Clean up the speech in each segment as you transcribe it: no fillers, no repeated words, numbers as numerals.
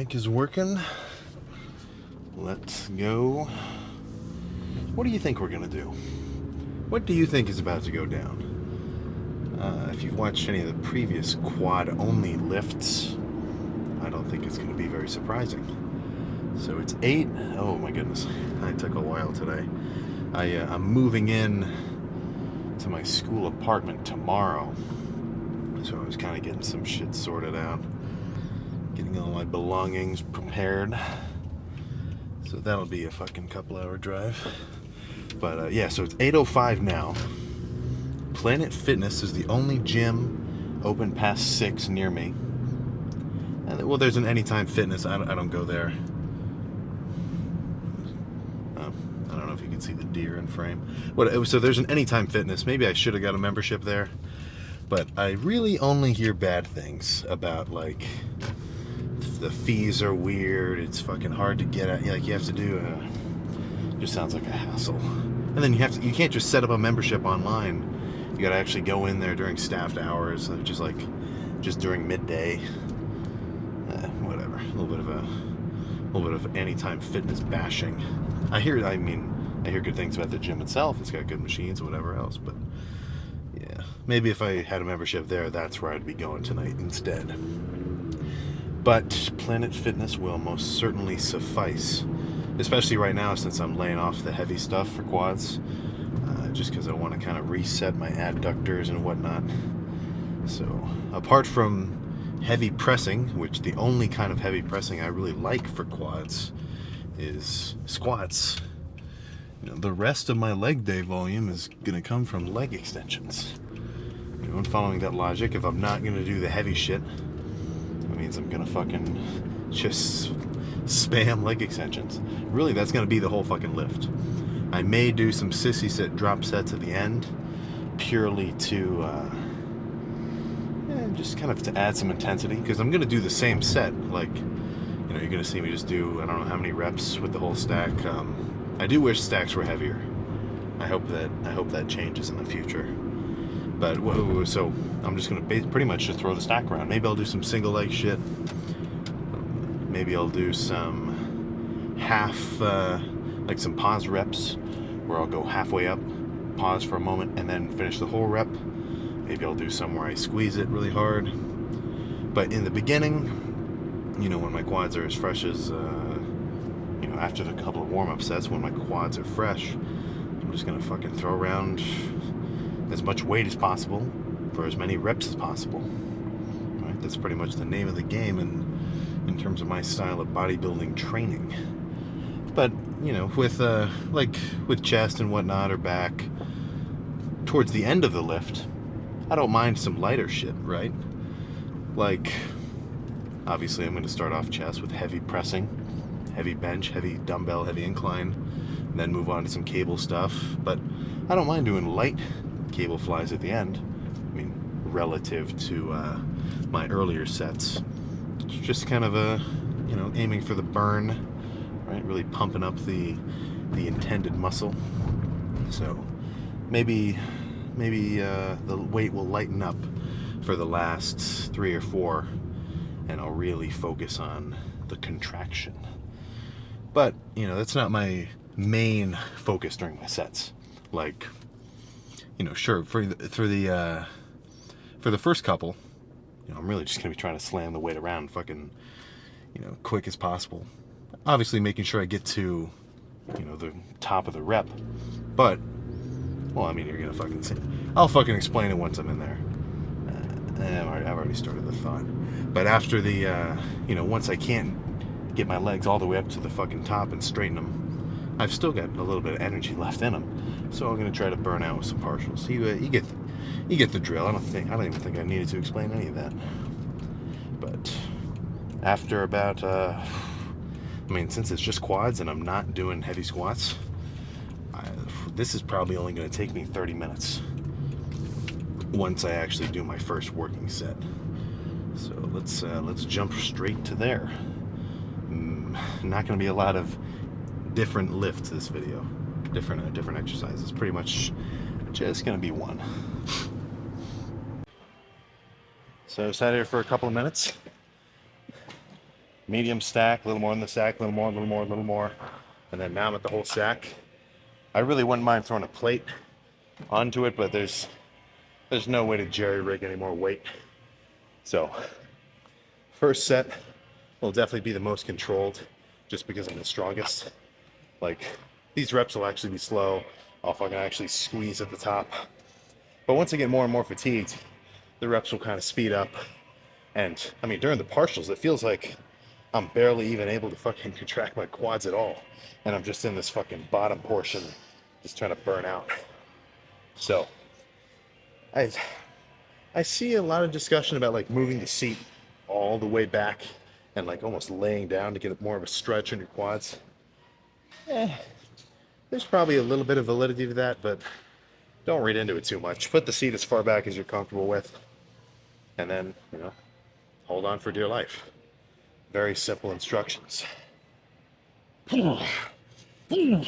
Mic is working. Let's go. What do you think we're gonna do? What do you think is about to go down? If you've watched any of the previous quad-only lifts, I don't think it's gonna be very surprising. So it's 8. Oh my goodness, I took a while today. I'm moving in to my school apartment tomorrow, so I was kind of getting some shit sorted out, getting all my belongings prepared. So that'll be a fucking couple-hour drive. But yeah, so it's 8:05 now. Planet Fitness is the only gym open past 6 near me. And, well, there's an Anytime Fitness. I don't go there. I don't know if you can see the deer in frame. So there's an Anytime Fitness. Maybe I should have got a membership there. But I really only hear bad things about, like, the fees are weird. It's fucking hard to get at. Like, you have to do just sounds like a hassle. And then you can't just set up a membership online. You gotta actually go in there during staffed hours, just during midday. Whatever. A little bit of Anytime Fitness bashing. I hear good things about the gym itself. It's got good machines, whatever else. But yeah, maybe if I had a membership there, that's where I'd be going tonight instead. But Planet Fitness will most certainly suffice, especially right now since I'm laying off the heavy stuff for quads, just because I want to kind of reset my adductors and whatnot. So apart from heavy pressing, which the only kind of heavy pressing I really like for quads is squats, the rest of my leg day volume is going to come from leg extensions. And following that logic, if I'm not going to do the heavy shit, that means I'm going to fucking just spam leg extensions. Really, that's going to be the whole fucking lift. I may do some sissy set drop sets at the end, purely to just kind of to add some intensity, because I'm going to do the same set. Like, you're going to see me just do, I don't know how many reps with the whole stack. I do wish stacks were heavier. I hope that changes in the future. But so I'm just going to pretty much just throw the stack around. Maybe I'll do some single leg shit. Maybe I'll do some like some pause reps, where I'll go halfway up, pause for a moment, and then finish the whole rep. Maybe I'll do some where I squeeze it really hard. But in the beginning, when my quads are as fresh as, after the couple of warm-up sets, when my quads are fresh, I'm just going to fucking throw around as much weight as possible for as many reps as possible. Right? That's pretty much the name of the game in terms of my style of bodybuilding training. But, with chest and whatnot, or back, towards the end of the lift, I don't mind some lighter shit, right? Like, obviously I'm going to start off chest with heavy pressing, heavy bench, heavy dumbbell, heavy incline, and then move on to some cable stuff. But I don't mind doing light cable flies at the end. I mean, relative to my earlier sets. It's just kind of aiming for the burn, right? Really pumping up the intended muscle. So maybe the weight will lighten up for the last 3 or 4, and I'll really focus on the contraction. But that's not my main focus during my sets. Like, sure, for the first couple, I'm really just gonna be trying to slam the weight around fucking quick as possible. Obviously making sure I get to the top of the rep. But you're gonna fucking see. I'll fucking explain it once I'm in there. I've already started the thought. But after the once I can't get my legs all the way up to the fucking top and straighten them, I've still got a little bit of energy left in them. So I'm gonna try to burn out with some partials. You get the drill. I don't even think I needed to explain any of that. But after about since it's just quads and I'm not doing heavy squats, this is probably only going to take me 30 minutes once I actually do my first working set. So let's jump straight to there. Not going to be a lot of different lifts this video, different exercises. Pretty much just going to be one. So I sat here for a couple of minutes. medium stack, a little more in the stack, a little more, a little more, a little more. And then now I'm at the whole stack. I really wouldn't mind throwing a plate onto it, but there's no way to jerry rig any more weight. So first set will definitely be the most controlled just because I'm the strongest. Like, these reps will actually be slow. I'll fucking actually squeeze at the top. But once I get more and more fatigued, the reps will kind of speed up. And I mean, during the partials, it feels like I'm barely even able to fucking contract my quads at all. And I'm just in this fucking bottom portion, just trying to burn out. So, I see a lot of discussion about like moving the seat all the way back and like almost laying down to get more of a stretch in your quads. There's probably a little bit of validity to that, but don't read into it too much. Put the seat as far back as you're comfortable with, and then, hold on for dear life. Very simple instructions. Ooh. Ooh.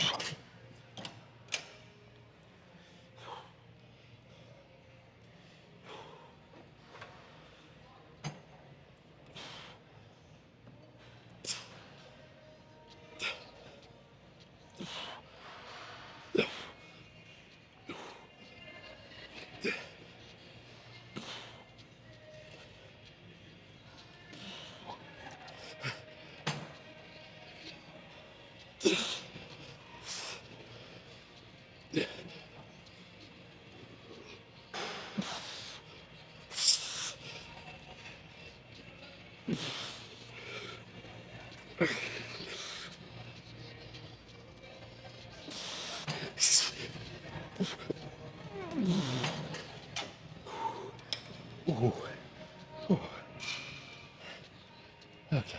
Okay.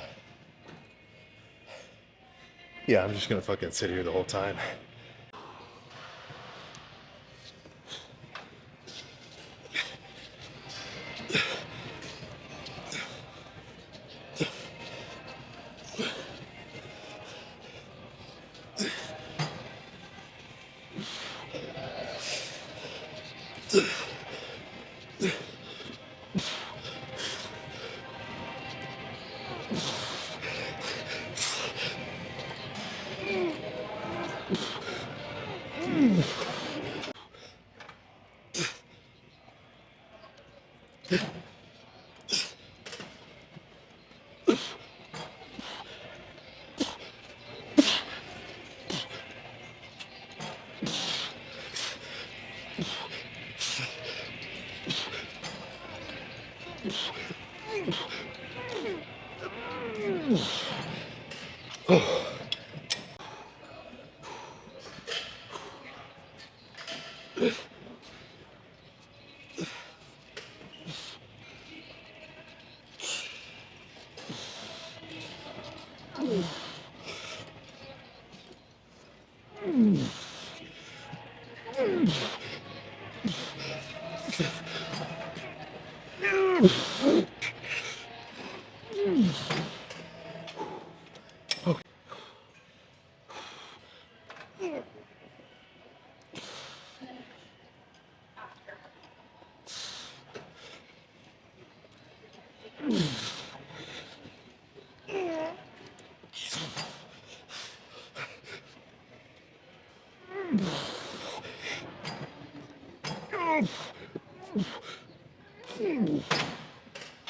Yeah, I'm just gonna fucking sit here the whole time.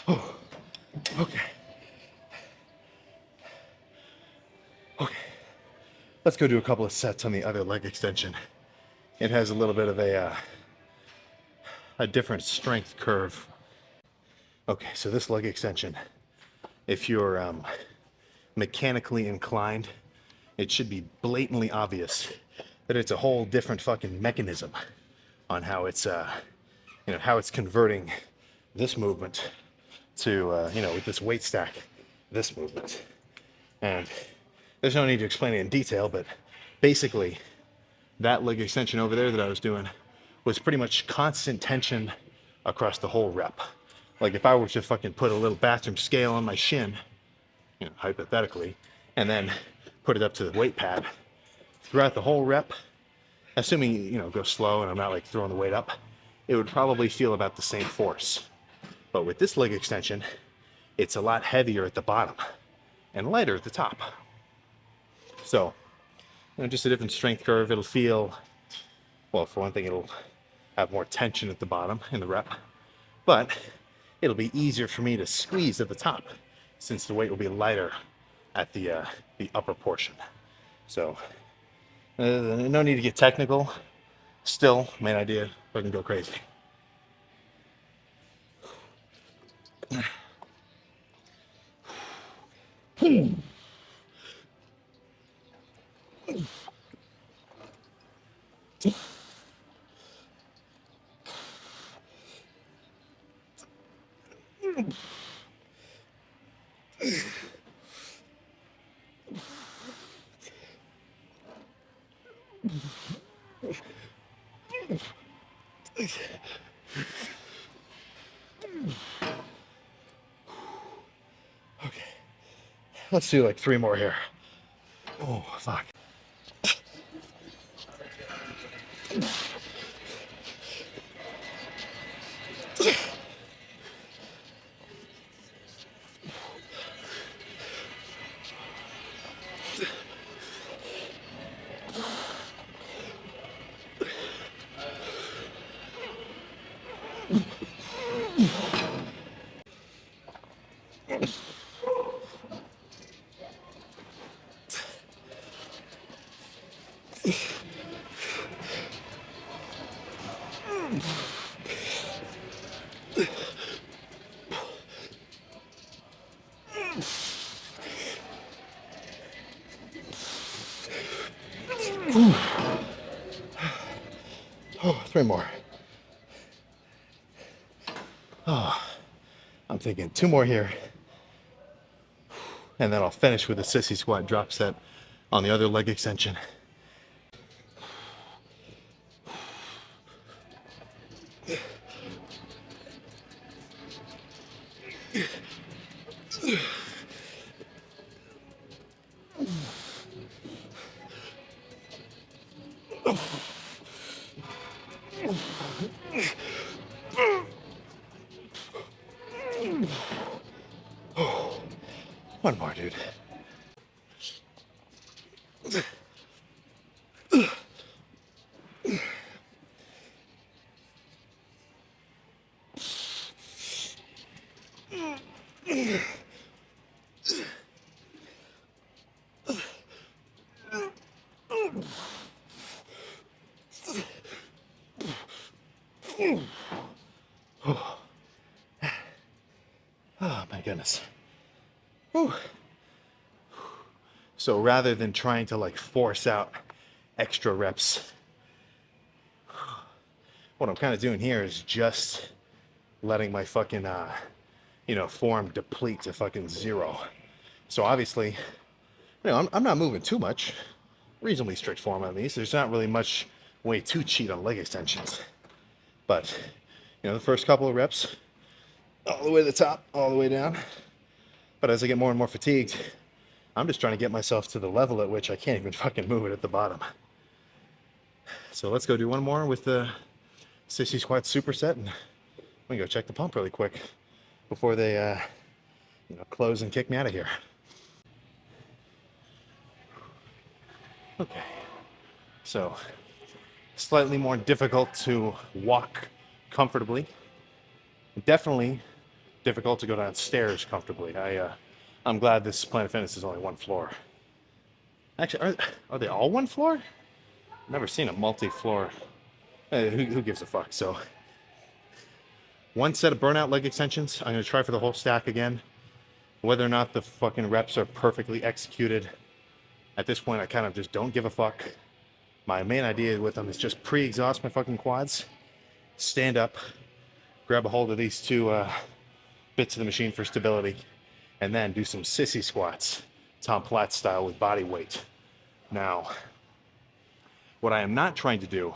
Oh, okay. Okay. Let's go do a couple of sets on the other leg extension. It has a little bit of a different strength curve. Okay, so this leg extension, if you're mechanically inclined, it should be blatantly obvious that it's a whole different fucking mechanism on how it's how it's converting this movement to with this weight stack, this movement. And there's no need to explain it in detail, but basically that leg extension over there that I was doing was pretty much constant tension across the whole rep. Like if I were to fucking put a little bathroom scale on my shin, hypothetically, and then put it up to the weight pad throughout the whole rep, assuming, go slow and I'm not like throwing the weight up, it would probably feel about the same force. But with this leg extension, it's a lot heavier at the bottom. and lighter at the top. So, just a different strength curve. It'll feel, well, for one thing, it'll have more tension at the bottom in the rep, but it'll be easier for me to squeeze at the top since the weight will be lighter at the upper portion. So, no need to get technical. Still, main idea, I can go crazy. Okay, let's do like 3 more here. Oh, fuck. Oh, 3 more. Oh, I'm thinking 2 more here. And then I'll finish with a sissy squat drop set on the other leg extension. One more, dude. Oh my goodness. Whew. So rather than trying to like force out extra reps, what I'm kind of doing here is just letting my fucking form deplete to fucking 0. So obviously, I'm not moving too much. Reasonably strict form on these. There's not really much way to cheat on leg extensions. But, the first couple of reps, all the way to the top, all the way down. But as I get more and more fatigued, I'm just trying to get myself to the level at which I can't even fucking move it at the bottom. So let's go do one more with the sissy squat superset, and we can go check the pump really quick before they close and kick me out of here. Okay, so slightly more difficult to walk comfortably. Definitely difficult to go downstairs comfortably. I'm glad this Planet Fitness is only 1 floor. Actually, are they all 1 floor? I've never seen a multi-floor. Who gives a fuck? So, 1 set of burnout leg extensions. I'm gonna try for the whole stack again. Whether or not the fucking reps are perfectly executed, at this point I kind of just don't give a fuck. My main idea with them is just pre-exhaust my fucking quads, stand up, grab a hold of these 2 bits of the machine for stability, and then do some sissy squats, Tom Platt style with body weight. Now, what I am not trying to do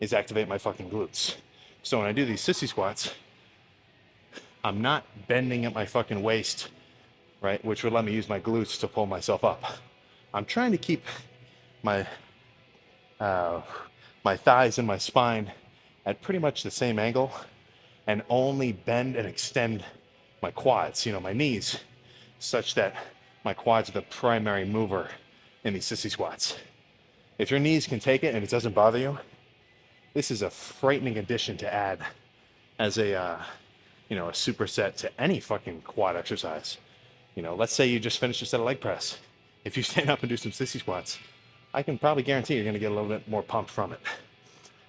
is activate my fucking glutes. So when I do these sissy squats, I'm not bending at my fucking waist, right, which would let me use my glutes to pull myself up. I'm trying to keep my thighs and my spine at pretty much the same angle, and only bend and extend my quads, my knees, such that My quads are the primary mover in these sissy squats. If your knees can take it and it doesn't bother you, this is a frightening addition to add as a superset to any fucking quad exercise. Let's say you just finished a set of leg press. If you stand up and do some sissy squats, I can probably guarantee you're going to get a little bit more pumped from it.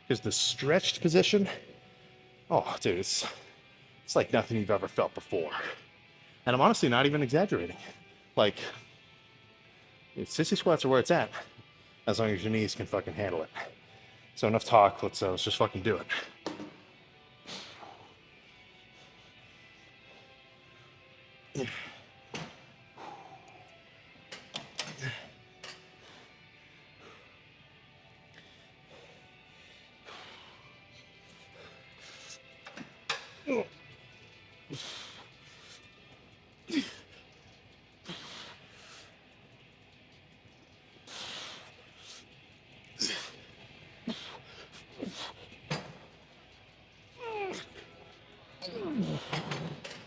Because the stretched position, oh, dude, it's like nothing you've ever felt before. And I'm honestly not even exaggerating. Like, sissy squats are where it's at, as long as your knees can fucking handle it. So enough talk, let's just fucking do it.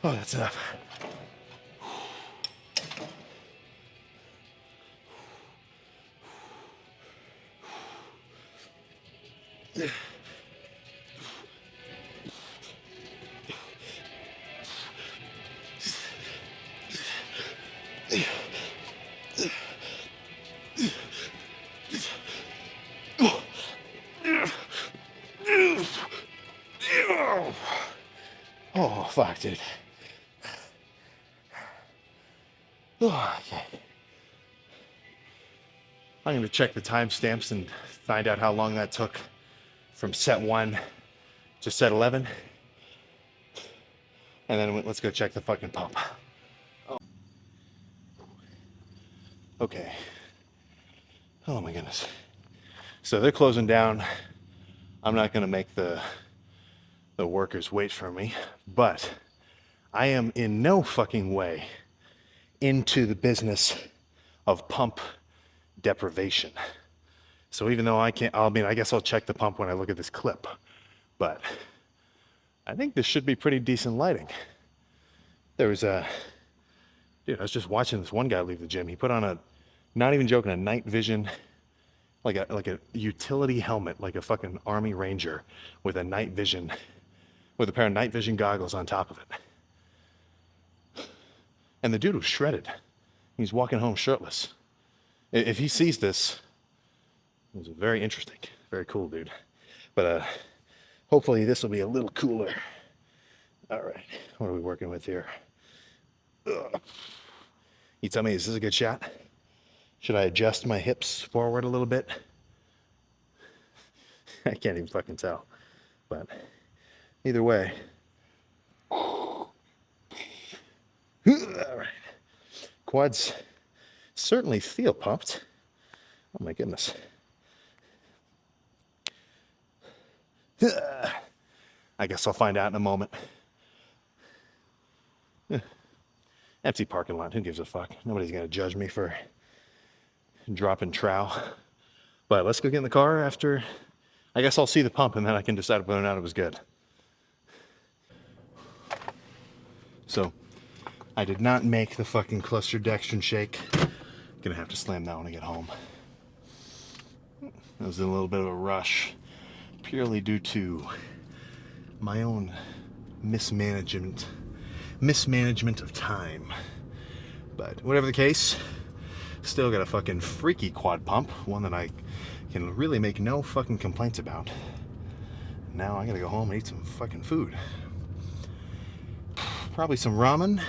Oh, that's enough. Oh, fuck, dude. Oh, okay. I'm going to check the timestamps and find out how long that took from set 1 to set 11. And then let's go check the fucking pump. Oh. Okay. Oh my goodness. So they're closing down. I'm not going to make the workers wait for me, but I am in no fucking way into the business of pump deprivation. So even though I guess I'll check the pump when I look at this clip, but I think this should be pretty decent lighting. There was I was just watching this one guy leave the gym. He put on not even joking, a night vision, like a utility helmet, like a fucking Army Ranger with a pair of night vision goggles on top of it. And the dude was shredded. He's walking home shirtless. If he sees this, it was very interesting, very cool dude. But hopefully this will be a little cooler. All right, what are we working with here? Ugh. You tell me, is this a good shot? Should I adjust my hips forward a little bit? I can't even fucking tell. But either way. All right. Quads certainly feel pumped. Oh my goodness. I guess I'll find out in a moment. Empty parking lot. Who gives a fuck? Nobody's gonna judge me for dropping trowel. But let's go get in the car after. I guess I'll see the pump and then I can decide whether or not it was good. So I did not make the fucking cluster dextrin shake. Gonna have to slam that when I get home. I was in a little bit of a rush, purely due to my own mismanagement of time. But whatever the case, still got a fucking freaky quad pump, one that I can really make no fucking complaints about. Now I gotta go home and eat some fucking food. Probably some ramen.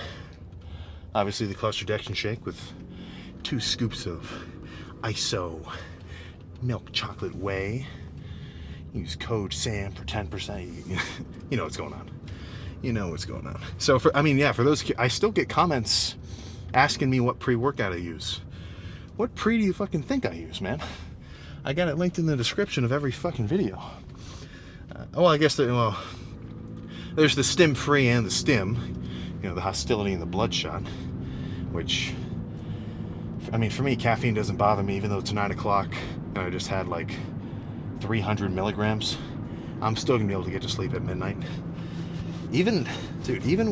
Obviously the cluster dextrin shake with 2 scoops of ISO milk chocolate whey. Use code SAM for 10%. You know what's going on. You know what's going on. So for those, I still get comments asking me what pre-workout I use. What pre do you fucking think I use, man? I got it linked in the description of every fucking video. I guess there's the stim free and the stim. The hostility and the bloodshot, which, for me, caffeine doesn't bother me, even though it's 9 o'clock and I just had like 300 milligrams. I'm still gonna be able to get to sleep at midnight. Even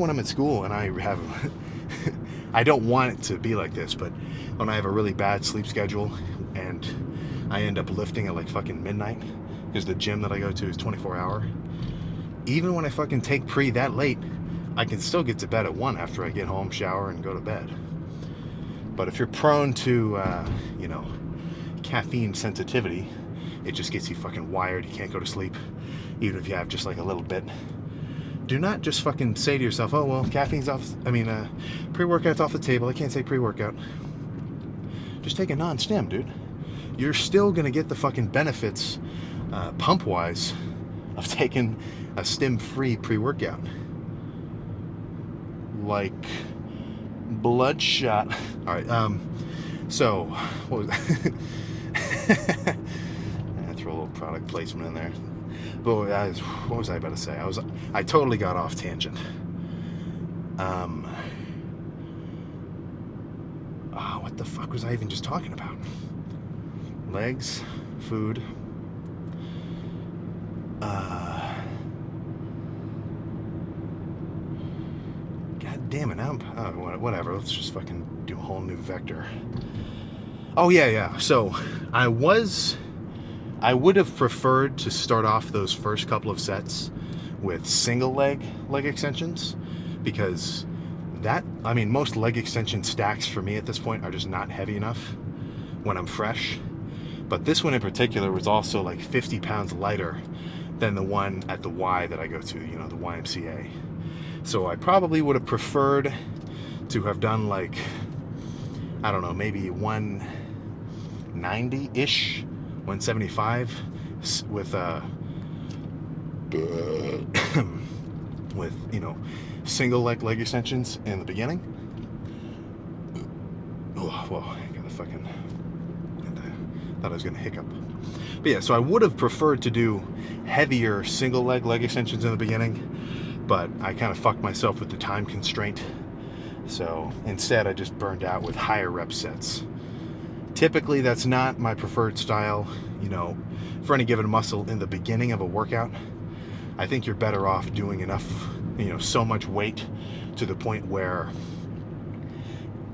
when I'm at school and I I don't want it to be like this, but when I have a really bad sleep schedule and I end up lifting at like fucking midnight, because the gym that I go to is 24-hour, even when I fucking take pre that late, I can still get to bed at 1 after I get home, shower, and go to bed. But if you're prone to, caffeine sensitivity, it just gets you fucking wired. You can't go to sleep, even if you have just like a little bit. Do not just fucking say to yourself, oh, well, pre-workout's off the table. I can't say pre-workout. Just take a non-stim, dude. You're still going to get the fucking benefits, pump-wise, of taking a stim-free pre-workout. Like Bloodshot. All right, so, what was that? I throw a little product placement in there. But what was I about to say? I totally got off tangent. What the fuck was I even just talking about? Legs, food. God damn it! Whatever. Let's just fucking do a whole new vector. Oh yeah. So I would have preferred to start off those first couple of sets with single leg extensions, because most leg extension stacks for me at this point are just not heavy enough when I'm fresh. But this one in particular was also like 50 pounds lighter than the one at the Y that I go to, the YMCA. So I probably would have preferred to have done like, I don't know, maybe 190-ish, 175 with single leg extensions in the beginning. Oh, whoa, I got a fucking, thought I was gonna hiccup. But yeah, so I would have preferred to do heavier single leg extensions in the beginning, but I kind of fucked myself with the time constraint. So instead I just burned out with higher rep sets. Typically that's not my preferred style, for any given muscle in the beginning of a workout. I think you're better off doing enough, so much weight to the point where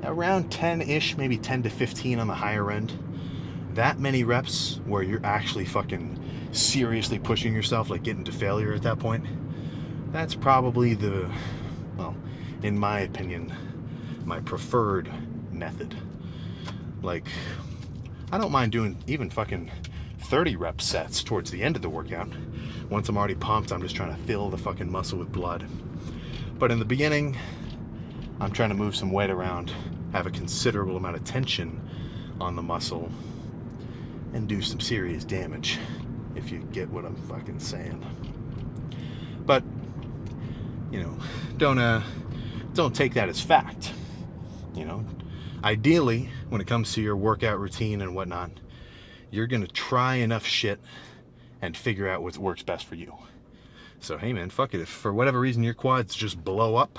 around 10-ish, maybe 10 to 15 on the higher end, that many reps where you're actually fucking seriously pushing yourself, like getting to failure at that point, that's probably in my opinion, my preferred method. Like, I don't mind doing even fucking 30 rep sets towards the end of the workout. Once I'm already pumped, I'm just trying to fill the fucking muscle with blood. But in the beginning, I'm trying to move some weight around, have a considerable amount of tension on the muscle, and do some serious damage, if you get what I'm fucking saying. But, don't take that as fact. Ideally, when it comes to your workout routine and whatnot, you're gonna try enough shit and figure out what works best for you. So hey man, fuck it. If for whatever reason your quads just blow up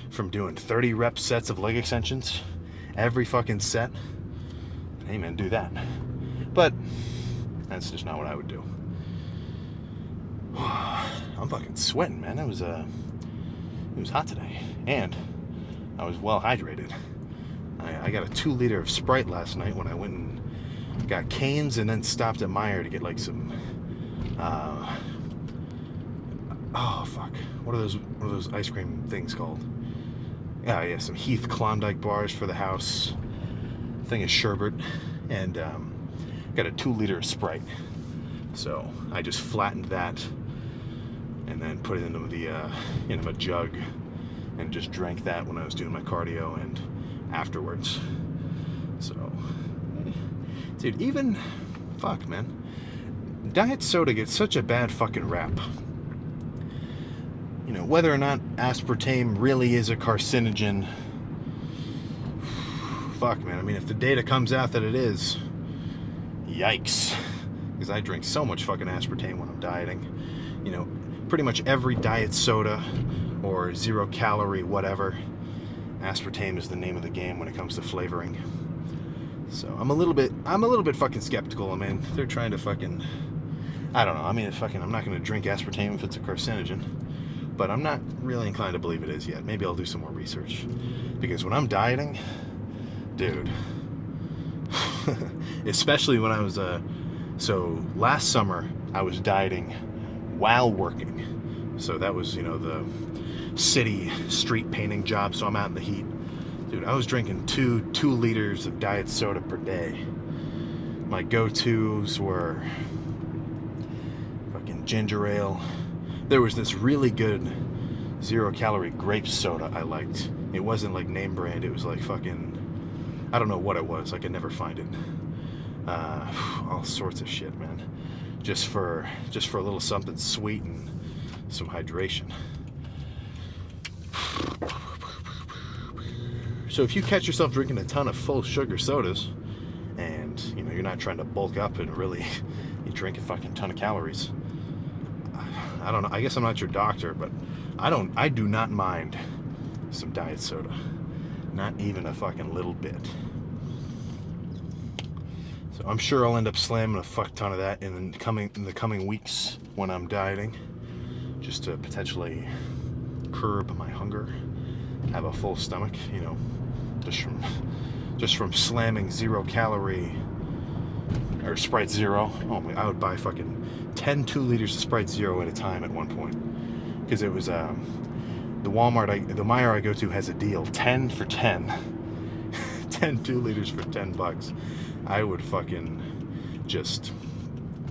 from doing 30 rep sets of leg extensions every fucking set, hey man, do that. But that's just not what I would do. I'm fucking sweating, man. It was hot today, and I was well hydrated. I got a 2-liter of Sprite last night when I went and got Cane's, and then stopped at Meijer to get like some what are those ice cream things called? Yeah, some Heath Klondike bars for the house, thing of sherbet, and got a 2-liter of Sprite. So I just flattened that and then put it into a jug and just drank that when I was doing my cardio and afterwards. So, dude, man, diet soda gets such a bad fucking rap. Whether or not aspartame really is a carcinogen, fuck, man. If the data comes out that it is, yikes. Because I drink so much fucking aspartame when I'm dieting. Pretty much every diet soda or 0-calorie whatever, aspartame is the name of the game when it comes to flavoring. So I'm a little bit fucking skeptical. They're trying to fucking, I don't know. I'm not going to drink aspartame if it's a carcinogen. but I'm not really inclined to believe it is yet. Maybe I'll do some more research. Because when I'm dieting, dude, especially when I was, so last summer I was dieting while working. So that was, the city street painting job, so I'm out in the heat. Dude, I was drinking 2 liters of diet soda per day. My go-tos were fucking ginger ale. There was this really good 0-calorie grape soda I liked. It wasn't like name brand, it was like fucking, I don't know what it was, I could never find it. All sorts of shit, man. Just for a little something sweet and some hydration. So if you catch yourself drinking a ton of full sugar sodas, and you're not trying to bulk up and really you drink a fucking ton of calories, I don't know, I guess I'm not your doctor, but I do not mind some diet soda, not even a fucking little bit. So I'm sure I'll end up slamming a fuck ton of that in the coming weeks when I'm dieting, just to potentially curb my hunger, have a full stomach, just from slamming 0-calorie or Sprite Zero. Oh my, I would buy fucking 10 2 liters of Sprite Zero at a time at one point, because it was the Meijer I go to has a deal, 10 for 10. 10 2 liters for $10. I would fucking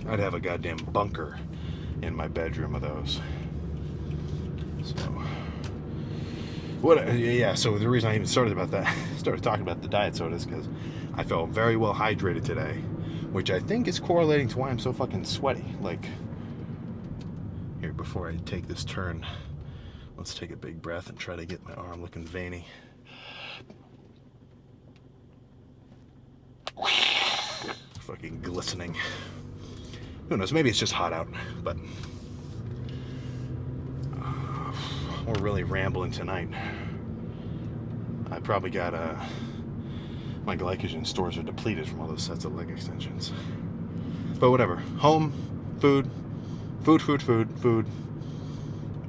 I'd have a goddamn bunker in my bedroom of those. So the reason I even started talking about the diet soda is because I felt very well hydrated today, which I think is correlating to why I'm so fucking sweaty. Like, here, before I take this turn, let's take a big breath and try to get my arm looking veiny. Fucking glistening. Who knows, maybe it's just hot out, but we're really rambling tonight. I probably got my glycogen stores are depleted from all those sets of leg extensions. But whatever. Home, food,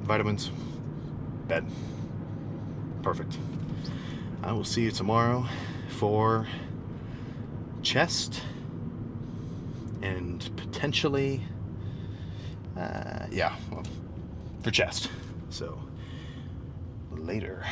vitamins, bed. Perfect. I will see you tomorrow for chest and potentially, for chest. So, later.